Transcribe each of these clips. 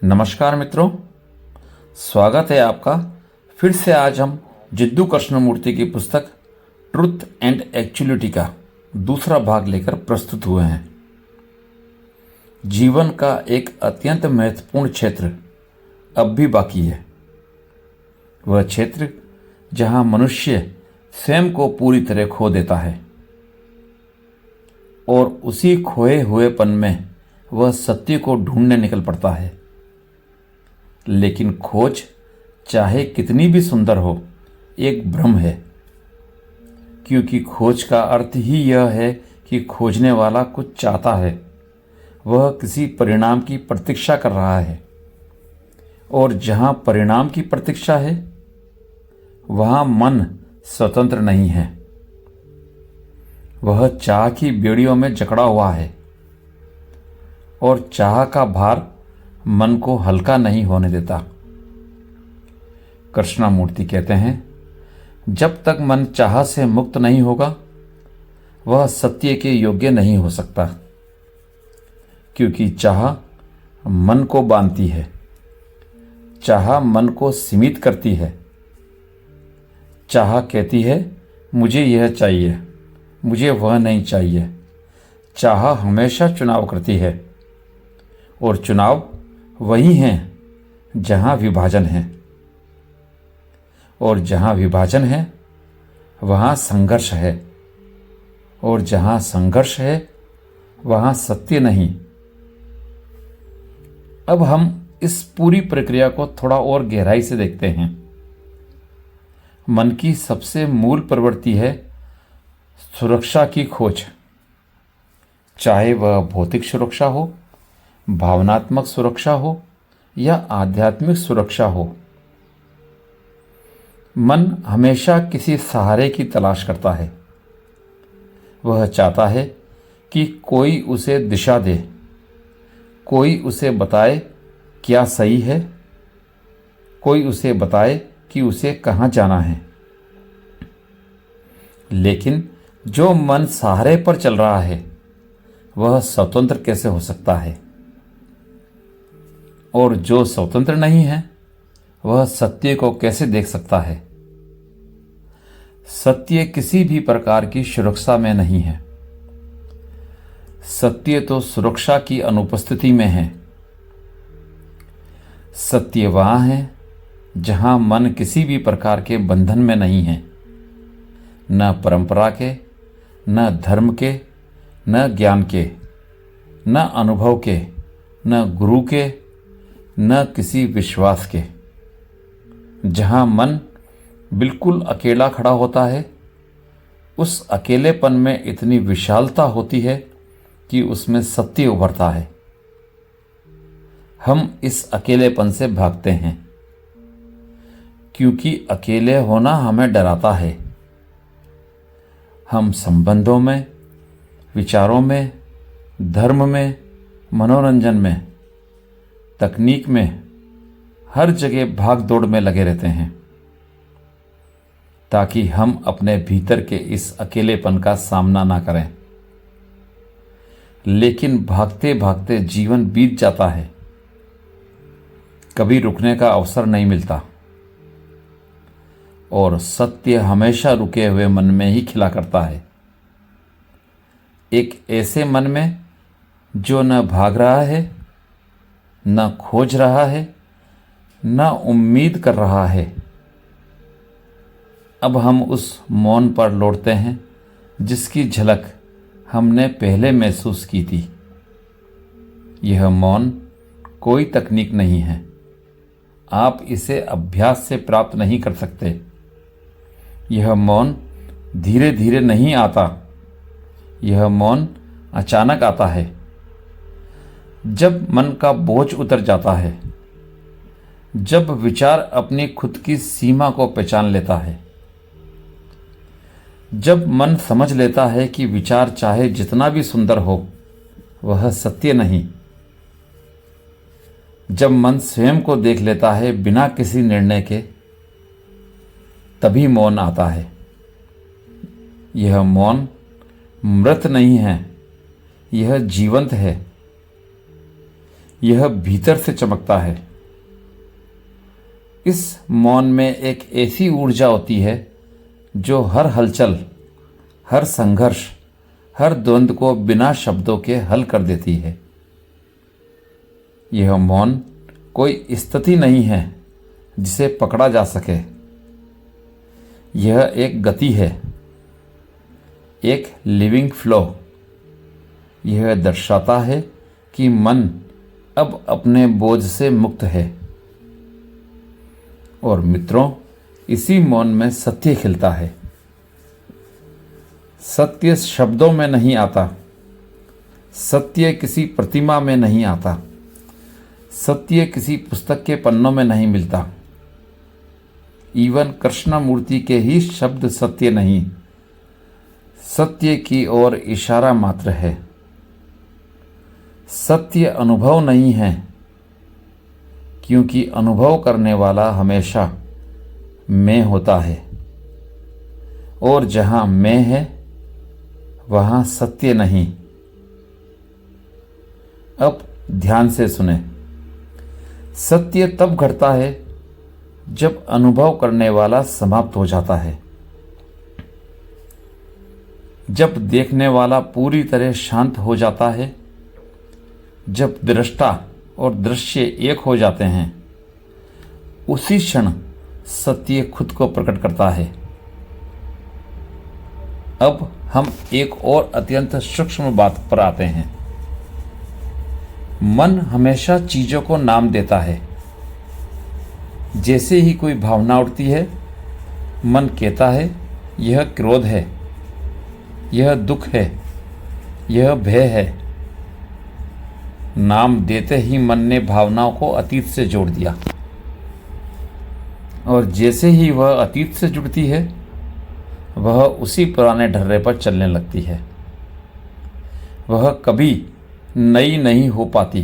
नमस्कार मित्रों, स्वागत है आपका। फिर से आज हम जिद्दू कृष्णमूर्ति की पुस्तक ट्रुथ एंड एक्चुअलिटी का दूसरा भाग लेकर प्रस्तुत हुए हैं। जीवन का एक अत्यंत महत्वपूर्ण क्षेत्र अब भी बाकी है। वह क्षेत्र जहां मनुष्य स्वयं को पूरी तरह खो देता है और उसी खोए हुएपन में वह सत्य को ढूंढने निकल पड़ता है। लेकिन खोज चाहे कितनी भी सुंदर हो, एक भ्रम है, क्योंकि खोज का अर्थ ही यह है कि खोजने वाला कुछ चाहता है, वह किसी परिणाम की प्रतीक्षा कर रहा है। और जहाँ परिणाम की प्रतीक्षा है, वहाँ मन स्वतंत्र नहीं है। वह चाह की बेड़ियों में जकड़ा हुआ है और चाह का भार मन को हल्का नहीं होने देता। कृष्णमूर्ति कहते हैं, जब तक मन चाह से मुक्त नहीं होगा, वह सत्य के योग्य नहीं हो सकता, क्योंकि चाह मन को बांधती है, चाह मन को सीमित करती है। चाह कहती है, मुझे यह चाहिए, मुझे वह नहीं चाहिए। चाह हमेशा चुनाव करती है, और चुनाव वही है जहाँ विभाजन है, और जहाँ विभाजन है वहाँ संघर्ष है, और जहाँ संघर्ष है वहाँ सत्य नहीं। अब हम इस पूरी प्रक्रिया को थोड़ा और गहराई से देखते हैं। मन की सबसे मूल प्रवृत्ति है सुरक्षा की खोज, चाहे वह भौतिक सुरक्षा हो, भावनात्मक सुरक्षा हो या आध्यात्मिक सुरक्षा हो। मन हमेशा किसी सहारे की तलाश करता है। वह चाहता है कि कोई उसे दिशा दे, कोई उसे बताए क्या सही है, कोई उसे बताए कि उसे कहाँ जाना है। लेकिन जो मन सहारे पर चल रहा है, वह स्वतंत्र कैसे हो सकता है? और जो स्वतंत्र नहीं है, वह सत्य को कैसे देख सकता है? सत्य किसी भी प्रकार की सुरक्षा में नहीं है। सत्य तो सुरक्षा की अनुपस्थिति में है। सत्य वहाँ है जहाँ मन किसी भी प्रकार के बंधन में नहीं है, न परंपरा के, न धर्म के, न ज्ञान के, न अनुभव के, न गुरु के, न किसी विश्वास के। जहाँ मन बिल्कुल अकेला खड़ा होता है, उस अकेलेपन में इतनी विशालता होती है कि उसमें सत्य उभरता है। हम इस अकेलेपन से भागते हैं, क्योंकि अकेले होना हमें डराता है। हम संबंधों में, विचारों में, धर्म में, मनोरंजन में, तकनीक में, हर जगह भाग दौड़ में लगे रहते हैं, ताकि हम अपने भीतर के इस अकेलेपन का सामना ना करें। लेकिन भागते भागते जीवन बीत जाता है, कभी रुकने का अवसर नहीं मिलता, और सत्य हमेशा रुके हुए मन में ही खिला करता है। एक ऐसे मन में जो न भाग रहा है, न खोज रहा है, न उम्मीद कर रहा है। अब हम उस मौन पर लौटते हैं जिसकी झलक हमने पहले महसूस की थी। यह मौन कोई तकनीक नहीं है। आप इसे अभ्यास से प्राप्त नहीं कर सकते। यह मौन धीरे धीरे नहीं आता। यह मौन अचानक आता है, जब मन का बोझ उतर जाता है, जब विचार अपनी खुद की सीमा को पहचान लेता है, जब मन समझ लेता है कि विचार चाहे जितना भी सुंदर हो, वह सत्य नहीं, जब मन स्वयं को देख लेता है बिना किसी निर्णय के, तभी मौन आता है। यह मौन मृत नहीं है, यह जीवंत है, यह भीतर से चमकता है। इस मौन में एक ऐसी ऊर्जा होती है जो हर हलचल, हर संघर्ष, हर द्वंद्व को बिना शब्दों के हल कर देती है। यह मौन कोई स्थिति नहीं है जिसे पकड़ा जा सके। यह एक गति है, एक लिविंग फ्लो। यह दर्शाता है कि मन अब अपने बोझ से मुक्त है। और मित्रों, इसी मौन में सत्य खिलता है। सत्य शब्दों में नहीं आता, सत्य किसी प्रतिमा में नहीं आता, सत्य किसी पुस्तक के पन्नों में नहीं मिलता। इवन कृष्णमूर्ति के ही शब्द सत्य नहीं, सत्य की ओर इशारा मात्र है। सत्य अनुभव नहीं है, क्योंकि अनुभव करने वाला हमेशा मैं होता है, और जहां मैं है वहां सत्य नहीं। अब ध्यान से सुने। सत्य तब घटता है जब अनुभव करने वाला समाप्त हो जाता है, जब देखने वाला पूरी तरह शांत हो जाता है, जब दृष्टा और दृश्य एक हो जाते हैं। उसी क्षण सत्य खुद को प्रकट करता है। अब हम एक और अत्यंत सूक्ष्म बात पर आते हैं। मन हमेशा चीजों को नाम देता है। जैसे ही कोई भावना उठती है, मन कहता है यह क्रोध है, यह दुख है, यह भय है। नाम देते ही मन ने भावनाओं को अतीत से जोड़ दिया, और जैसे ही वह अतीत से जुड़ती है, वह उसी पुराने ढर्रे पर चलने लगती है। वह कभी नई नहीं हो पाती।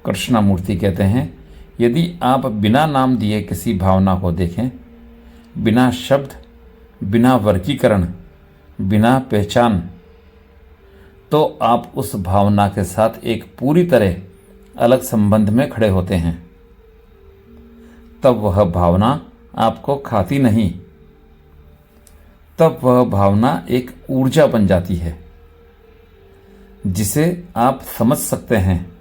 कृष्णमूर्ति कहते हैं, यदि आप बिना नाम दिए किसी भावना को देखें, बिना शब्द, बिना वर्गीकरण, बिना पहचान, तो आप उस भावना के साथ एक पूरी तरह अलग संबंध में खड़े होते हैं। तब वह भावना आपको खाती नहीं, तब वह भावना एक ऊर्जा बन जाती है जिसे आप समझ सकते हैं,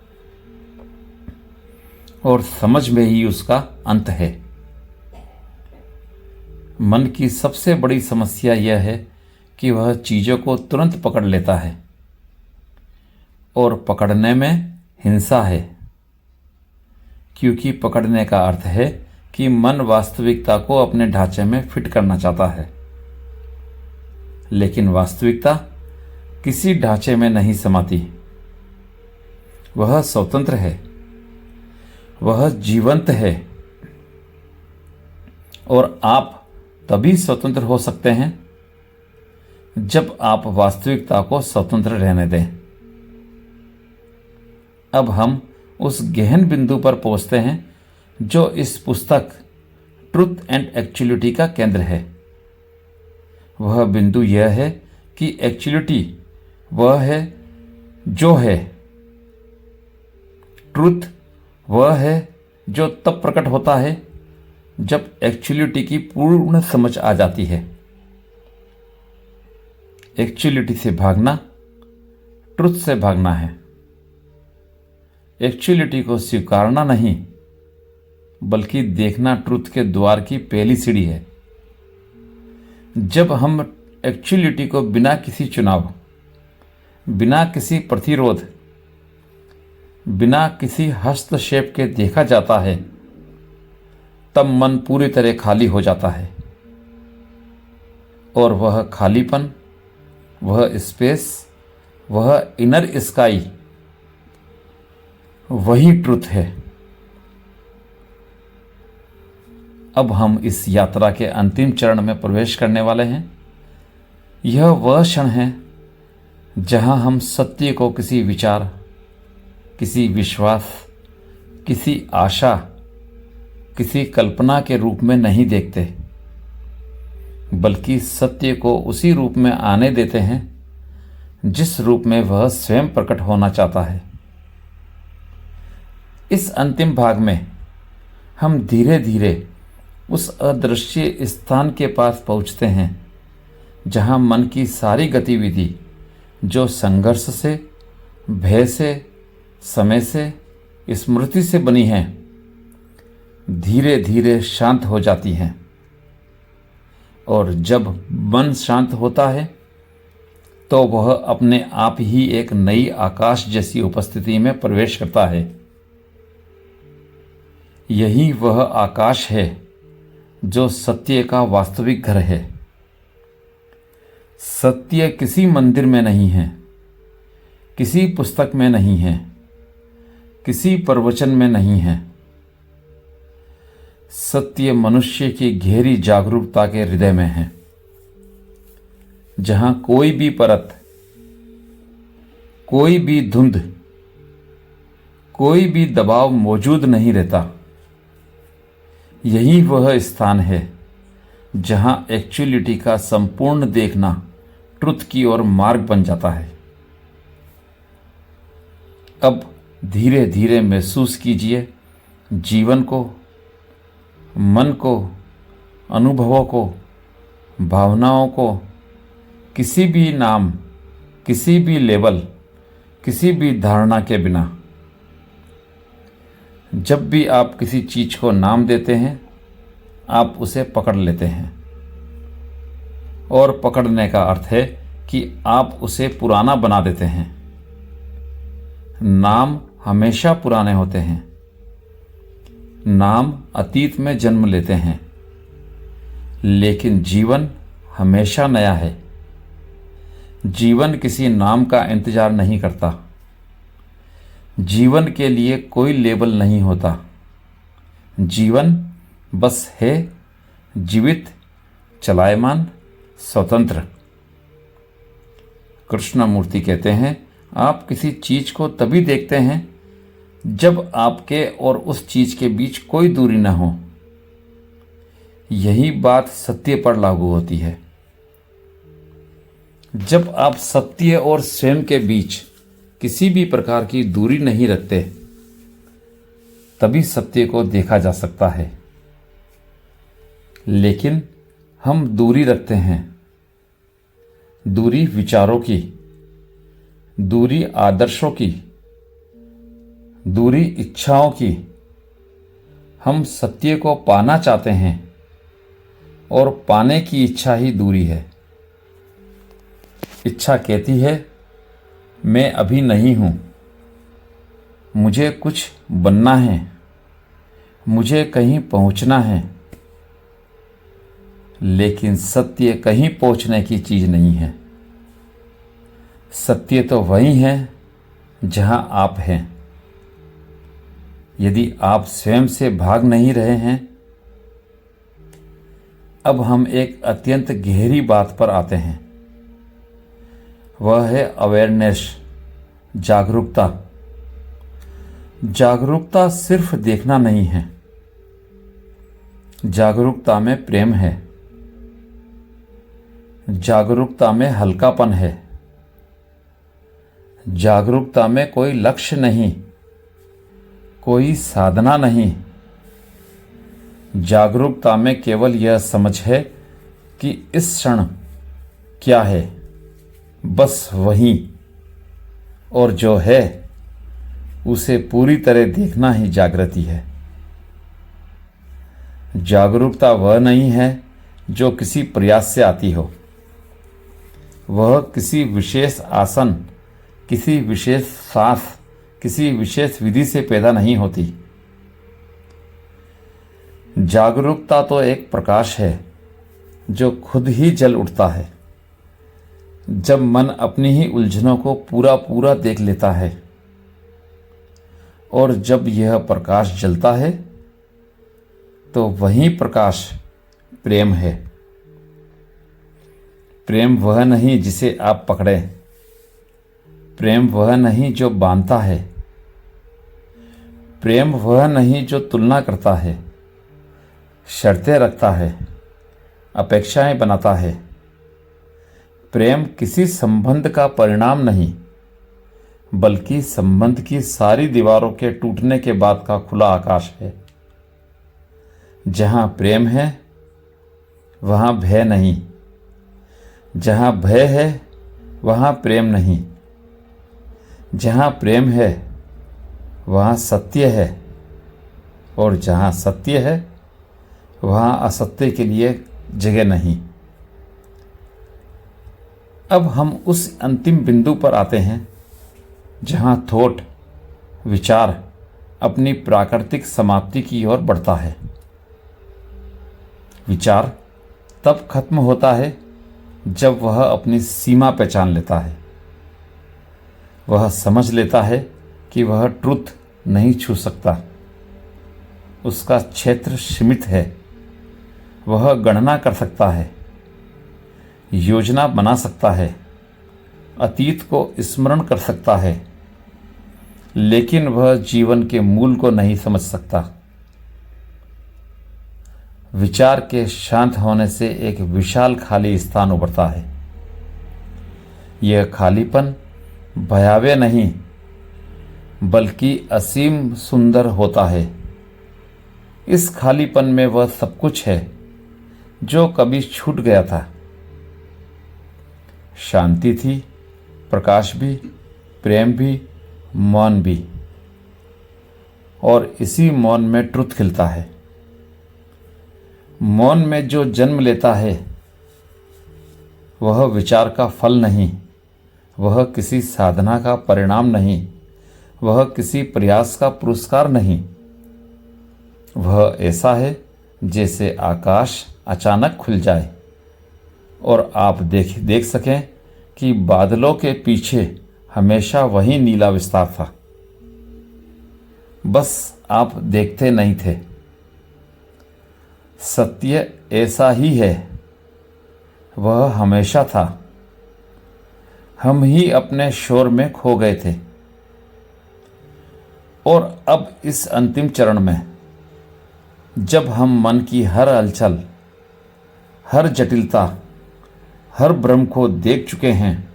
और समझ में ही उसका अंत है। मन की सबसे बड़ी समस्या यह है कि वह चीजों को तुरंत पकड़ लेता है, और पकड़ने में हिंसा है, क्योंकि पकड़ने का अर्थ है कि मन वास्तविकता को अपने ढांचे में फिट करना चाहता है। लेकिन वास्तविकता किसी ढांचे में नहीं समाती। वह स्वतंत्र है, वह जीवंत है, और आप तभी स्वतंत्र हो सकते हैं जब आप वास्तविकता को स्वतंत्र रहने दें। अब हम उस गहन बिंदु पर पहुंचते हैं जो इस पुस्तक ट्रुथ एंड एक्चुअलिटी का केंद्र है। वह बिंदु यह है कि एक्चुअलिटी वह है जो है, ट्रुथ वह है जो तब प्रकट होता है जब एक्चुअलिटी की पूर्ण समझ आ जाती है। एक्चुअलिटी से भागना ट्रुथ से भागना है। एक्चुअलिटी को स्वीकारना नहीं, बल्कि देखना ट्रुथ के द्वार की पहली सीढ़ी है। जब हम एक्चुअलिटी को बिना किसी चुनाव, बिना किसी प्रतिरोध, बिना किसी हस्तक्षेप के देखा जाता है, तब मन पूरी तरह खाली हो जाता है। और वह खालीपन, वह स्पेस, वह इनर स्काई, वही ट्रुथ है। अब हम इस यात्रा के अंतिम चरण में प्रवेश करने वाले हैं। यह वह क्षण है जहां हम सत्य को किसी विचार, किसी विश्वास, किसी आशा, किसी कल्पना के रूप में नहीं देखते, बल्कि सत्य को उसी रूप में आने देते हैं जिस रूप में वह स्वयं प्रकट होना चाहता है। इस अंतिम भाग में हम धीरे धीरे उस अदृश्य स्थान के पास पहुंचते हैं जहां मन की सारी गतिविधि जो संघर्ष से, भय से, समय से, स्मृति से बनी हैं, धीरे धीरे शांत हो जाती हैं। और जब मन शांत होता है तो वह अपने आप ही एक नई आकाश जैसी उपस्थिति में प्रवेश करता है। यही वह आकाश है जो सत्य का वास्तविक घर है। सत्य किसी मंदिर में नहीं है, किसी पुस्तक में नहीं है, किसी प्रवचन में नहीं है। सत्य मनुष्य की गहरी जागरूकता के हृदय में है, जहां कोई भी परत, कोई भी धुंध, कोई भी दबाव मौजूद नहीं रहता। यही वह स्थान है जहां एक्चुअलिटी का संपूर्ण देखना ट्रुथ की ओर मार्ग बन जाता है। अब धीरे धीरे महसूस कीजिए जीवन को, मन को, अनुभवों को, भावनाओं को किसी भी नाम, किसी भी लेबल, किसी भी धारणा के बिना। जब भी आप किसी चीज को नाम देते हैं, आप उसे पकड़ लेते हैं। और पकड़ने का अर्थ है कि आप उसे पुराना बना देते हैं। नाम हमेशा पुराने होते हैं। नाम अतीत में जन्म लेते हैं, लेकिन जीवन हमेशा नया है। जीवन किसी नाम का इंतजार नहीं करता। जीवन के लिए कोई लेबल नहीं होता। जीवन बस है, जीवित, चलायमान, स्वतंत्र। कृष्णमूर्ति कहते हैं, आप किसी चीज को तभी देखते हैं जब आपके और उस चीज के बीच कोई दूरी न हो। यही बात सत्य पर लागू होती है। जब आप सत्य और स्वयं के बीच किसी भी प्रकार की दूरी नहीं रखते, तभी सत्य को देखा जा सकता है। लेकिन हम दूरी रखते हैं। दूरी विचारों की, दूरी आदर्शों की, दूरी इच्छाओं की। हम सत्य को पाना चाहते हैं और पाने की इच्छा ही दूरी है। इच्छा कहती है, मैं अभी नहीं हूं, मुझे कुछ बनना है, मुझे कहीं पहुंचना है। लेकिन सत्य कहीं पहुंचने की चीज नहीं है। सत्य तो वही है जहां आप हैं। यदि आप स्वयं से भाग नहीं रहे हैं। अब हम एक अत्यंत गहरी बात पर आते हैं। वह है अवेयरनेस, जागरूकता। जागरूकता सिर्फ देखना नहीं है। जागरूकता में प्रेम है। जागरूकता में हल्कापन है। जागरूकता में कोई लक्ष्य नहीं, कोई साधना नहीं। जागरूकता में केवल यह समझ है कि इस क्षण क्या है, बस वही, और जो है उसे पूरी तरह देखना ही जागृति है। जागरूकता वह नहीं है जो किसी प्रयास से आती हो। वह किसी विशेष आसन, किसी विशेष सांस, किसी विशेष विधि से पैदा नहीं होती। जागरूकता तो एक प्रकाश है जो खुद ही जल उठता है जब मन अपनी ही उलझनों को पूरा पूरा देख लेता है। और जब यह प्रकाश जलता है तो वही प्रकाश प्रेम है। प्रेम वह नहीं जिसे आप पकड़े। प्रेम वह नहीं जो बांधता है। प्रेम वह नहीं जो तुलना करता है, शर्तें रखता है, अपेक्षाएं बनाता है। प्रेम किसी संबंध का परिणाम नहीं, बल्कि संबंध की सारी दीवारों के टूटने के बाद का खुला आकाश है। जहाँ प्रेम है वहाँ भय नहीं, जहाँ भय है वहाँ प्रेम नहीं, जहाँ प्रेम है वहाँ सत्य है, और जहाँ सत्य है वहाँ असत्य के लिए जगह नहीं। अब हम उस अंतिम बिंदु पर आते हैं जहाँ थॉट, विचार अपनी प्राकृतिक समाप्ति की ओर बढ़ता है। विचार तब खत्म होता है जब वह अपनी सीमा पहचान लेता है। वह समझ लेता है कि वह ट्रुथ नहीं छू सकता, उसका क्षेत्र सीमित है। वह गणना कर सकता है, योजना बना सकता है, अतीत को स्मरण कर सकता है, लेकिन वह जीवन के मूल को नहीं समझ सकता। विचार के शांत होने से एक विशाल खाली स्थान उभरता है। यह खालीपन भयावह नहीं बल्कि असीम सुंदर होता है। इस खालीपन में वह सब कुछ है जो कभी छूट गया था। शांति थी, प्रकाश भी, प्रेम भी, मौन भी, और इसी मौन में ट्रुथ खिलता है। मौन में जो जन्म लेता है वह विचार का फल नहीं, वह किसी साधना का परिणाम नहीं, वह किसी प्रयास का पुरस्कार नहीं। वह ऐसा है जैसे आकाश अचानक खुल जाए और आप देख सकें कि बादलों के पीछे हमेशा वही नीला विस्तार था, बस आप देखते नहीं थे। सत्य ऐसा ही है, वह हमेशा था, हम ही अपने शोर में खो गए थे। और अब इस अंतिम चरण में जब हम मन की हर हलचल, हर जटिलता, हर भ्रम को देख चुके हैं,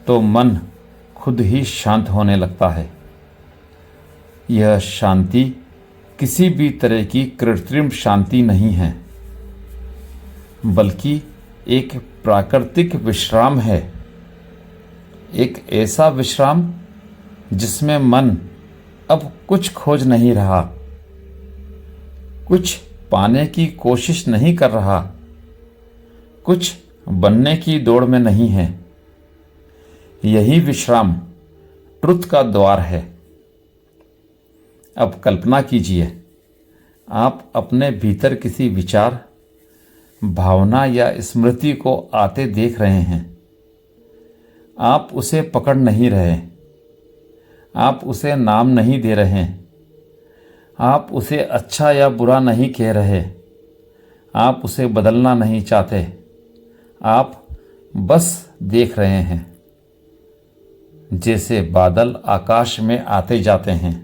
तो मन खुद ही शांत होने लगता है। यह शांति किसी भी तरह की कृत्रिम शांति नहीं है, बल्कि एक प्राकृतिक विश्राम है। एक ऐसा विश्राम जिसमें मन अब कुछ खोज नहीं रहा, कुछ पाने की कोशिश नहीं कर रहा, कुछ बनने की दौड़ में नहीं है। यही विश्राम ट्रुथ का द्वार है। अब कल्पना कीजिए, आप अपने भीतर किसी विचार, भावना या स्मृति को आते देख रहे हैं। आप उसे पकड़ नहीं रहे, आप उसे नाम नहीं दे रहे, आप उसे अच्छा या बुरा नहीं कह रहे, आप उसे बदलना नहीं चाहते, आप बस देख रहे हैं। जैसे बादल आकाश में आते जाते हैं,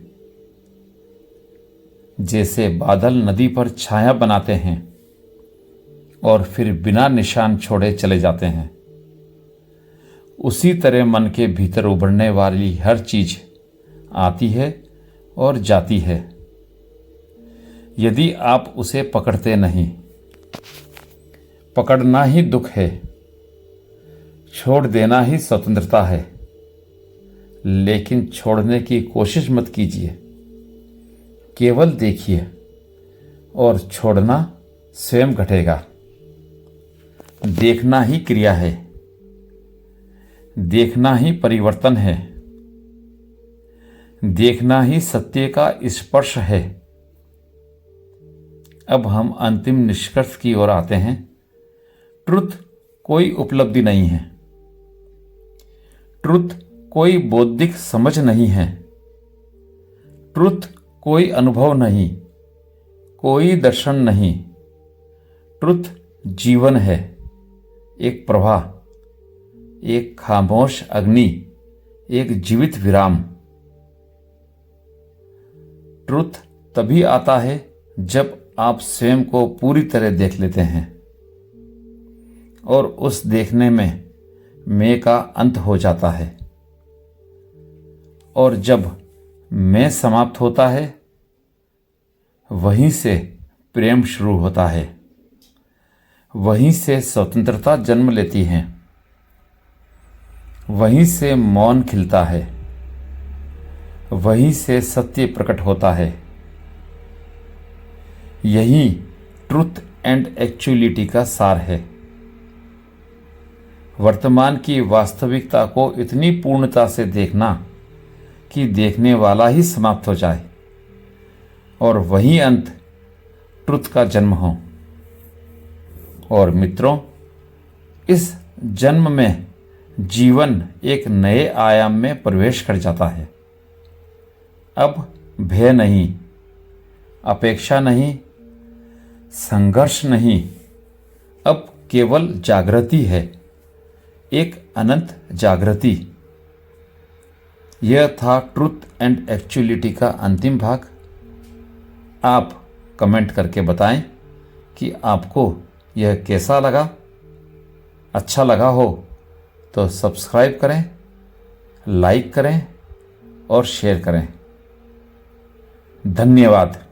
जैसे बादल नदी पर छाया बनाते हैं और फिर बिना निशान छोड़े चले जाते हैं, उसी तरह मन के भीतर उभरने वाली हर चीज आती है और जाती है, यदि आप उसे पकड़ते नहीं। पकड़ना ही दुख है, छोड़ देना ही स्वतंत्रता है। लेकिन छोड़ने की कोशिश मत कीजिए, केवल देखिए, और छोड़ना स्वयं घटेगा। देखना ही क्रिया है, देखना ही परिवर्तन है, देखना ही सत्य का स्पर्श है। अब हम अंतिम निष्कर्ष की ओर आते हैं। ट्रुथ कोई उपलब्धि नहीं है, ट्रुथ कोई बौद्धिक समझ नहीं है, ट्रुथ कोई अनुभव नहीं, कोई दर्शन नहीं। ट्रुथ जीवन है, एक प्रवाह, एक खामोश अग्नि, एक जीवित विराम। ट्रुथ तभी आता है जब आप स्वयं को पूरी तरह देख लेते हैं, और उस देखने में मैं का अंत हो जाता है। और जब मैं समाप्त होता है, वहीं से प्रेम शुरू होता है, वहीं से स्वतंत्रता जन्म लेती है, वहीं से मौन खिलता है, वहीं से सत्य प्रकट होता है। यही ट्रुथ एंड एक्चुअलिटी का सार है। वर्तमान की वास्तविकता को इतनी पूर्णता से देखना कि देखने वाला ही समाप्त हो जाए और वही अंत ट्रुथ का जन्म हो। और मित्रों, इस जन्म में जीवन एक नए आयाम में प्रवेश कर जाता है। अब भय नहीं, अपेक्षा नहीं, संघर्ष नहीं, अब केवल जागृति है, एक अनंत जागृति। यह था ट्रुथ एंड एक्चुअलिटी का अंतिम भाग। आप कमेंट करके बताएं कि आपको यह कैसा लगा। अच्छा लगा हो तो सब्सक्राइब करें, लाइक करें और शेयर करें। धन्यवाद।